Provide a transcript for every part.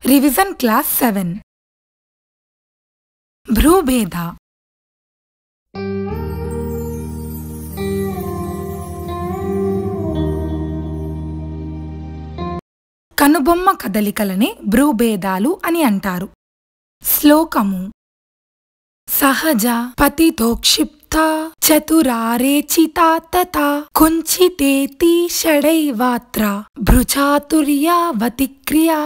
Revision class 7 భ్రూభేద కనుబొమ్మ కదలికలనే భ్రూభేదాలు అని అంటారు. శ్లోకము సహజ పతితోక్షిప్త చతురారేచితా తథా కుంచితేతి షడైవాత్ర భ్రుచాతుర్యావతి క్రియా.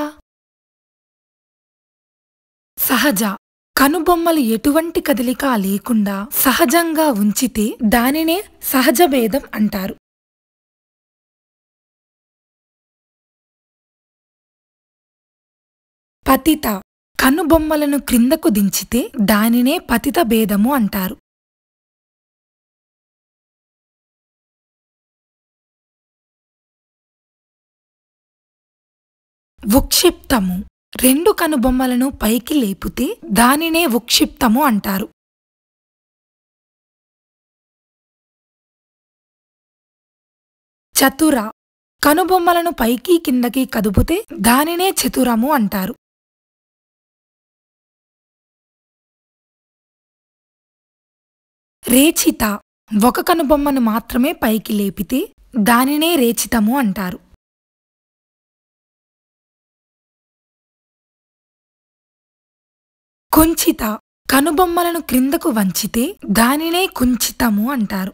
సహజ కనుబొమ్మలు ఎటువంటి కదలిక లేకుండా సహజంగా ఉంచితే దానినే సహజ భేదం అంటారు. పతిత కనుబొమ్మలను క్రిందకు దించితే దానినే పతిత భేదము అంటారు. ఉక్షిప్తము రెండు కనుబొమ్మలను పైకి లేపితే దానినే ఉక్షిప్తము అంటారు. చతుర కనుబొమ్మలను పైకి కిందకి కదుపుతే దానినే చతురము అంటారు. రేచిత ఒక కనుబొమ్మను మాత్రమే పైకి లేపితే దానినే రేచితము అంటారు. కుంచిత కనుబొమ్మలను క్రిందకు వంచితే దానినే కుంచితము అంటారు.